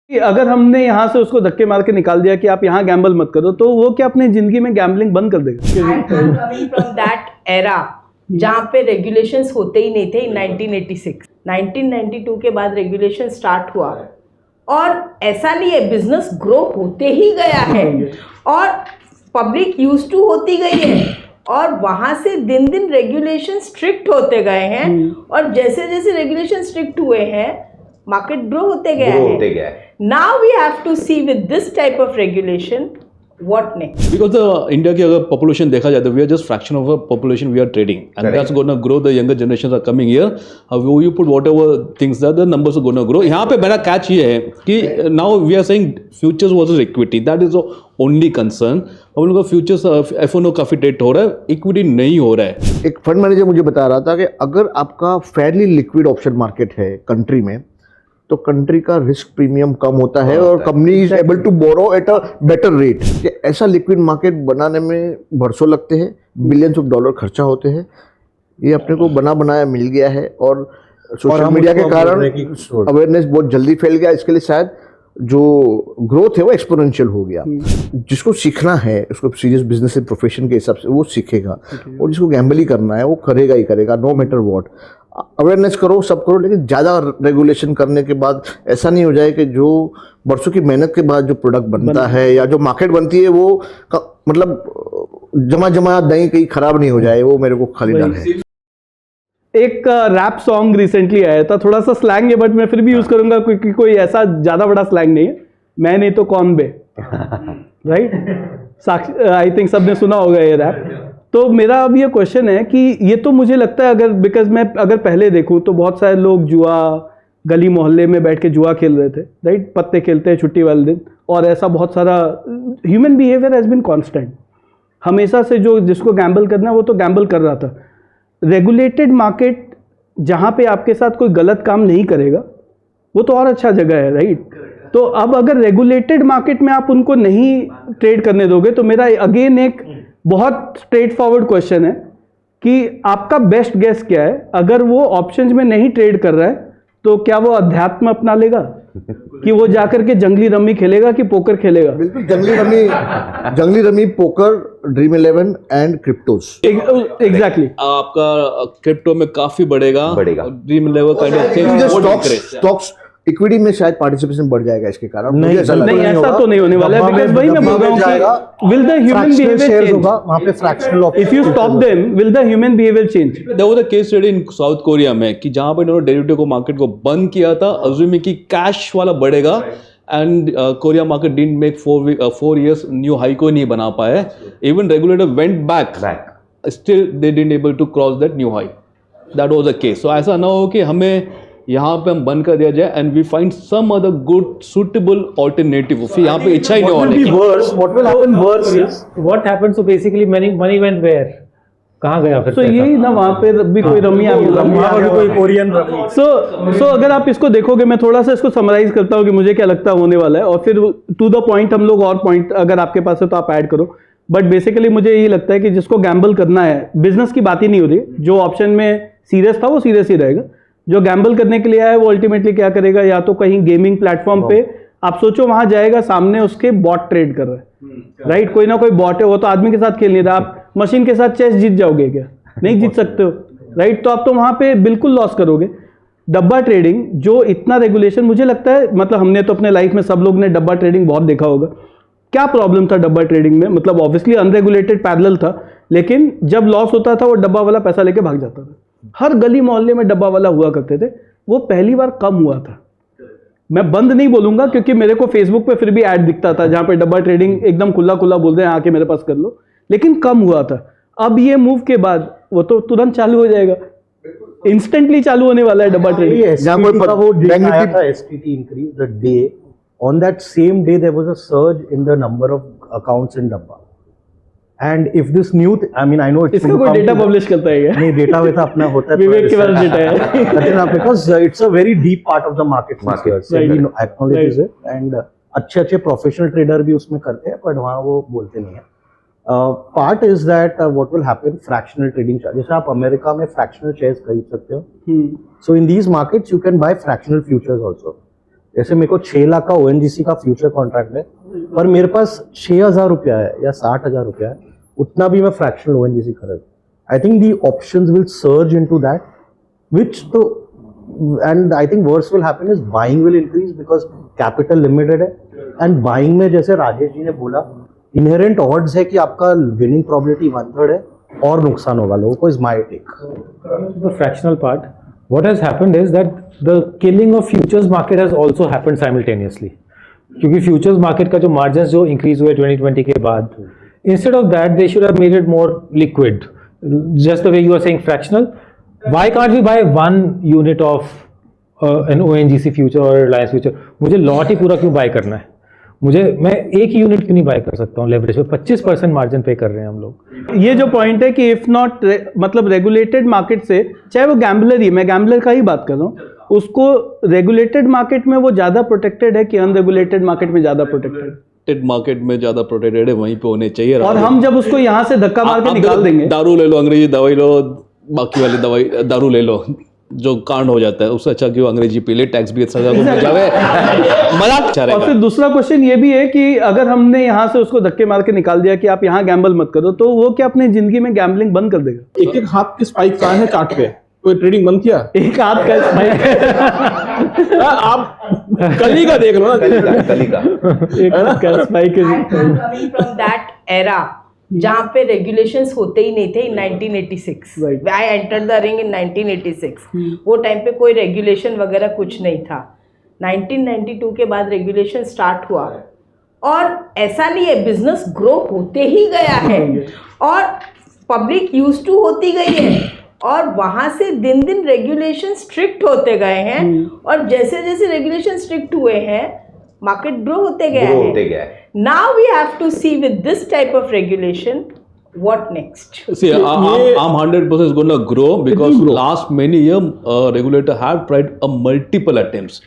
अगर हमने यहाँ से उसको धक्के मार के निकाल दिया कि आप यहाँ गैम्बल मत करो, तो वो क्या अपनी जिंदगी में गैम्बलिंग बंद कर देगा? कमिंग फ्रॉम दैट एरा जहाँ पे रेगुलेशंस होते ही नहीं थे इन 1992 के बाद रेगुलेशन स्टार्ट हुआ, और ऐसा नहीं है, बिजनेस ग्रो होते ही गया है और पब्लिक यूज टू होती गई है, और वहां से दिन दिन रेगुलेशन स्ट्रिक्ट होते गए हैं, और जैसे जैसे रेगुलेशन स्ट्रिक्ट हुए हैं मार्केट ग्रो होते गया है. Now we have to see with this type of regulation what next. Because India की अगर population देखा जाए तो we are just fraction of a population we are trading, and that's going to grow. The younger generations are coming here. You put whatever things that the numbers are going to grow. यहाँ पे मेरा catch ये है कि now we are saying futures versus equity. That is the only concern. हम लोग का futures F&O काफी ट्रेड हो रहा है, equity नहीं हो रहा है. एक फंड मैनेजर मुझे बता रहा था कि अगर आपका फेयरली लिक्विड ऑप्शन मार्केट है कंट्री में, तो कंट्री का रिस्क प्रीमियम कम होता है और company is able to borrow at a better rate. ऐसा लिक्विड मार्केट बनाने में बरसों लगते हैं, बिलियंस ऑफ डॉलर खर्चा होते हैं. ये अपने को बना बनाया मिल गया है, और सोशल मीडिया के कारण अवेयरनेस बहुत जल्दी फैल गया. इसके लिए शायद जो ग्रोथ है वो एक्सपोनेंशियल हो गया. जिसको सीखना है, उसको सीरियस बिजनेस से प्रोफेशन के हिसाब से वो सीखेगा, और जिसको गैम्बल ही करना है वो करेगा ही करेगा, नो मैटर व्हाट. अवेयरनेस करो, सब करो, लेकिन ज़्यादा रेगुलेशन करने के बाद ऐसा नहीं हो जाए कि जो बरसों की मेहनत के बाद जो प्रोडक्ट बनता है या जो मार्केट बनती है वो मतलब जमा दही कहीं खराब नहीं हो जाए. वो मेरे को खाली डर है. एक रैप सॉन्ग रिसेंटली आया था, थोड़ा सा स्लैंग है बट मैं फिर भी यूज करूंगा क्योंकि कोई ऐसा ज़्यादा बड़ा स्लैंग नहीं है. मैं नहीं तो कौन बे, राइट? आई थिंक सबने सुना होगा ये रैप. तो मेरा अब ये क्वेश्चन है कि ये तो मुझे लगता है, अगर बिकॉज मैं अगर पहले देखूं तो बहुत सारे लोग जुआ गली मोहल्ले में बैठ के जुआ खेल रहे थे, राइट? पत्ते खेलते हैं छुट्टी वाले दिन, और ऐसा बहुत सारा human behaviour has been constant. हमेशा से जो जिसको गैम्बल करना है वो तो गैम्बल कर रहा था. रेगुलेटेड मार्केट जहाँ पे आपके साथ कोई गलत काम नहीं करेगा वो तो और अच्छा जगह है, राइट? तो अब अगर रेगुलेटेड मार्केट में आप उनको नहीं ट्रेड करने दोगे, तो मेरा अगेन एक बहुत स्ट्रेट फॉरवर्ड क्वेश्चन है कि आपका बेस्ट गेस क्या है? अगर वो ऑप्शंस में नहीं ट्रेड कर रहा है तो क्या वो अध्यात्म अपना लेगा कि वो जाकर के जंगली रमी खेलेगा कि पोकर खेलेगा? बिल्कुल जंगली rummy, poker, dream 11 and क्रिप्टोस. Exactly. आपका क्रिप्टो में काफी बढ़ेगा. Dream 11 kind of stocks equity में शायद पार्टिसिपेशन बढ़ जाएगा इसके कारण. नहीं, ऐसा तो नहीं होने वाला है, बिकॉज़ वही मैं बोल रहा हूं कि will the human behaviour change? वहां पे fractional option, if you stop them will the human behaviour change? There was a case study in South Korea में कि जहां पे इन्होंने डेरिवेटिव को मार्केट को बंद किया था, अज्यूमिंग कि कैश वाला बढ़ेगा, and Korea market didn't make 4 years new high को नहीं बना पाए. Even regulator went back, still they didn't able to cross that new high. That was the case. So ऐसा ना हो कि हमें यहाँ पे हम बंद कर दिया जाए and we find some other good suitable alternative. फिर यहाँ पे इच्छा ही नहीं होने की. What will happen worse is what happened. So basically money went where? कहाँ गया फिर? So यही ना, वहाँ पे भी कोई रमी आ गई, कोई कोरियन रमी. So अगर आप इसको देखोगे, मैं थोड़ा सा इसको समराइज करता हूँ कि मुझे क्या लगता है होने वाला है, और फिर टू द पॉइंट हम लोग और पॉइंट अगर आपके पास है तो आप ऐड करो. बट बेसिकली मुझे यही लगता है कि जिसको गैम्बल करना है, बिजनेस की बात ही नहीं हो रही. जो ऑप्शन में सीरियस था वो सीरियस ही रहेगा. जो गैम्बल करने के लिए आया है वो अल्टीमेटली क्या करेगा? या तो कहीं गेमिंग प्लेटफॉर्म पे आप सोचो वहां जाएगा, सामने उसके बॉट ट्रेड कर रहा है, राइट? कोई ना कोई बॉट है, वो तो आदमी के साथ खेल नहीं रहा. आप मशीन के साथ चेस जीत जाओगे क्या? नहीं जीत सकते हो, राइट? तो आप तो वहां पे बिल्कुल लॉस करोगे. डब्बा ट्रेडिंग जो इतना रेगुलेशन, मुझे लगता है, मतलब हमने तो अपने लाइफ में सब लोग ने डब्बा ट्रेडिंग बहुत देखा होगा. क्या प्रॉब्लम था डब्बा ट्रेडिंग में? मतलब ऑब्वियसली अनरेगुलेटेड पैरेलल था, लेकिन जब लॉस होता था वो डब्बा वाला पैसा लेके भाग जाता था. हर गली मोहल्ले में डब्बा वाला हुआ करते थे. वो पहली बार कम हुआ था. मैं बंद नहीं बोलूंगा क्योंकि मेरे को फेसबुक पे फिर भी ऐड दिखता था जहां पे डब्बा ट्रेडिंग एकदम खुला बोल रहे हैं आके मेरे पास कर लो, लेकिन कम हुआ था. अब ये मूव के बाद वो तो तुरंत चालू हो जाएगा, इंस्टेंटली चालू होने वाला है डब्बा trading. SPT increased the day. On that same day there was a surge in the number of accounts in Dabba. And if this new, I mean, I know it's इसका कोई डेटा पब्लिश करता है क्या? नहीं, data वैसा अपना होता है. विवेक के पास डेटा है. Because it's a very deep part of the market. So we acknowledge it, and अच्छे प्रोफेशनल ट्रेडर भी उसमें करते हैं, बट वहाँ वो बोलते नहीं है. Part is that what will happen, fractional trading. जैसे आप अमेरिका में फ्रैक्शनल शेयर्स खरीद सकते हो, so in these markets you can buy fractional futures also. जैसे मेरे को 6 लाख का ओएनजीसी का फ्यूचर कॉन्ट्रैक्ट है, पर मेरे पास 6,000 रुपया है या 60,000 रुपया है, उतना भी मैं फ्रैक्शनल ओएनजीसी खरीद। I think the options will surge into that, which तो and I think worse will happen is buying will increase because capital limited है, and buying में जैसे राजेश जी ने बोला inherent odds है कि आपका winning probability 1/3 है और नुकसान होगा लोगों को, is my take. The fractional part, what has happened is that the killing of futures market has also happened simultaneously. क्योंकि futures market का जो margins जो increase हुए 2020 के बाद, instead of that they should have made it more liquid. Just the way you are saying fractional. Why can't we buy one unit of an ONGC future or Reliance future? मुझे lot he पूरा क्यों bye करना है? मैं एक ही unit क्यों नहीं bye कर सकता हूँ लेवरेज पे? 25% मार्जिन पे कर रहे हैं हम लोग। ये जो पॉइंट है कि इफ नॉट मतलब रेगुलेटेड मार्केट से, चाहे वो गैम्बलर ही, मैं गैम्बलर का ही बात कर रहा हूँ, उसको रेगुलेटेड मार्केट में वो ज्यादा प्रोटेक्टेड है कि अनरेगुलेटेड मार्केट में ज्यादा प्रोटेक्टेड? मार्केट में ज्यादा प्रोटेक्टेड है, वहीं पे होने चाहिए। और हम जब उसको यहाँ से धक्का मार के निकाल देंगे, दारू ले लो, अंग्रेजी दवाई लो, बाकी वाली दवाई दारू ले लो जो कांड हो जाता है, उससे अच्छा क्यों अंग्रेजी पी ले, टैक्स भी अच्छा जावे, मजाक चलेगा। और फिर दूसरा क्वेश्चन ये भी है कि अगर हमने यहाँ से उसको धक्के मार के निकाल दिया कि आप यहाँ गैम्बल मत करो, तो वो क्या अपनी जिंदगी में गैम्बलिंग बंद कर देगा? एक एक हाथ के स्पाइक कहाँ है चार्ट पे? कोई ट्रेडिंग बंद किया? एक हाथ का स्पाइक आप कली का देख लो ना, कली का एक हाथ का spike coming from that era जहाँ पे रेगुलेशंस होते ही नहीं थे in 1986. Right. I entered the ring in 1986. वो टाइम पे कोई रेगुलेशन वगैरह कुछ नहीं था। 1992 के बाद रेगुलेशन स्टार्ट हुआ और ऐसा नहीं है, बिजनेस ग्रो होते ही गया है और पब्लिक यूज टू होती गई है और वहाँ से दिन दिन रेगुलेशन स्ट्रिक्ट होते गए हैं और जैसे जैसे रेगुलेशन स्ट्रिक्ट हुए हैं मार्केट ग्रो होते गया है। Now we have to see with this type of regulation what next. See, I'm 100% going to grow because last many years regulator have tried a multiple attempts.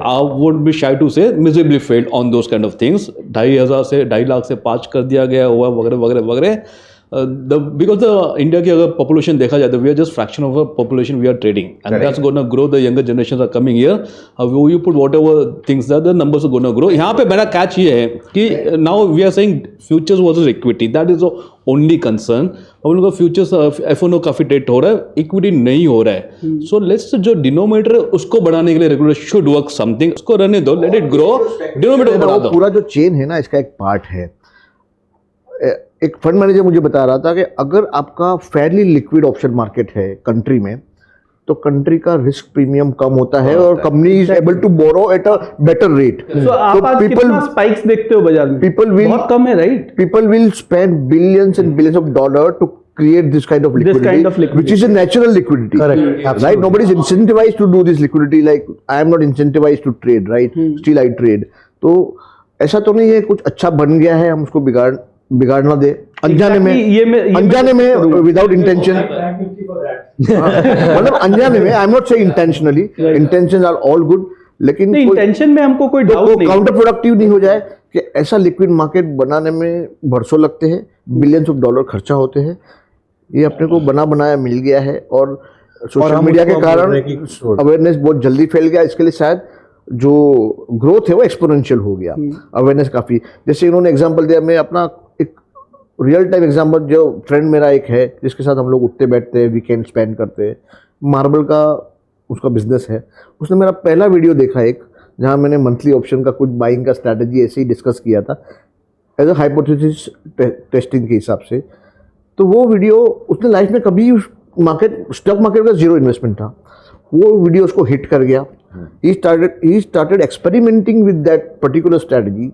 I would be shy to say miserably failed on those kind of things. 2,500 से 2.5 लाख से 5 कर दिया गया हुआ वगैरह वगैरह वगैरह। Because the India की अगर population देखा जाए तो we are just fraction of a population we are trading and that's going to grow. The younger generations are coming here. You put whatever things that the numbers are going to grow. यहाँ पे मेरा catch ये है कि now we are saying futures versus equity. That is the only concern. हम लोग का futures F&O काफी ट्रेड हो रहा है, equity नहीं हो रहा है. So let's जो denominator है उसको बढ़ाने के लिए regulator should work something. उसको रहने दो, let it grow. Denominator को बढ़ा दो. पूरा जो चेन है ना, इसका एक पार्ट है। एक फंड मैनेजर मुझे बता रहा था कि अगर आपका फेयरली लिक्विड ऑप्शन मार्केट है कंट्री में, तो कंट्री का रिस्क प्रीमियम कम होता है और company is able to borrow at a better rate. तो आप आज कितना स्पाइक्स देखते हो बाजार में? बहुत कम है, right? People will spend billions and billions of dollars to create this kind of liquidity, which is a natural liquidity. Correct. Right? Nobody is incentivized to do this liquidity. Like I am not incentivized to trade, right? Still I trade. तो ऐसा तो नहीं है कुछ अच्छा बन गया है हम उसको बिगाड़ना दे अनजाने में विदाउट इंटेंशन। मतलब अनजाने में, I am not saying intentionally, intentions are all good, लेकिन इंटेंशन में हमको कोई डाउट नहीं, काउंटर प्रोडक्टिव नहीं हो जाए कि ऐसा लिक्विड मार्केट बनाने में बरसों लगते हैं, बिलियंस ऑफ डॉलर खर्चा होते हैं। ये अपने को बना बनाया मिल गया है और सोशल मीडिया के कारण अवेयरनेस बहुत जल्दी फैल गया। इसके लिए शायद जो ग्रोथ है वो एक्सपोनेंशियल हो गया, अवेयरनेस काफी। जैसे इन्होंने एग्जांपल दिया, मैं अपना एक रियल टाइम एग्जांपल, जो फ्रेंड मेरा एक है जिसके साथ हम लोग उठते बैठते हैं, वीकेंड स्पेंड करते हैं, मार्बल का उसका बिजनेस है। उसने मेरा पहला वीडियो देखा एक, जहाँ मैंने मंथली ऑप्शन का कुछ बाइंग का स्ट्रैटेजी ऐसे ही डिस्कस किया था एज अ हाइपोथेसिस टेस्टिंग के हिसाब से। तो वो वीडियो उसने लाइफ में कभी स्टॉक मार्केट का जीरो इन्वेस्टमेंट था, वो वीडियो उसको हिट कर गया। he started experimenting with that particular strategy.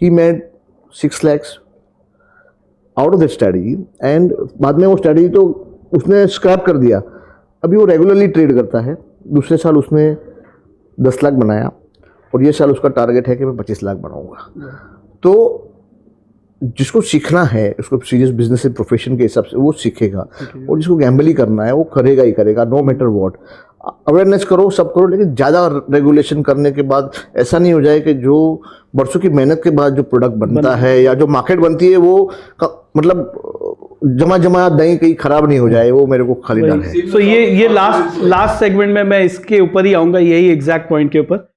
He made 6 lakhs out of that strategy and बाद में वो strategy तो उसने स्क्रैप कर दिया। अभी वो रेगुलरली ट्रेड करता है। दूसरे साल उसने 10 लाख बनाया और ये साल उसका टारगेट है कि मैं 25 लाख बनाऊंगा। तो जिसको सीखना है, उसको सीरियस बिजनेस से प्रोफेशन के हिसाब से वो सीखेगा, और जिसको गैम्बल ही करना है वो करेगा ही करेगा, नो मैटर व्हाट। अवेयरनेस करो, सब करो, लेकिन ज़्यादा रेगुलेशन करने के बाद ऐसा नहीं हो जाए कि जो बरसों की मेहनत के बाद जो प्रोडक्ट बनता है या जो मार्केट बनती है वो मतलब जमा दही कहीं खराब नहीं हो जाए, वो मेरे को खाली डर है। सो ये लास्ट सेगमेंट में मैं इसके ऊपर ही आऊँगा, यही एग्जैक्ट पॉइंट के ऊपर।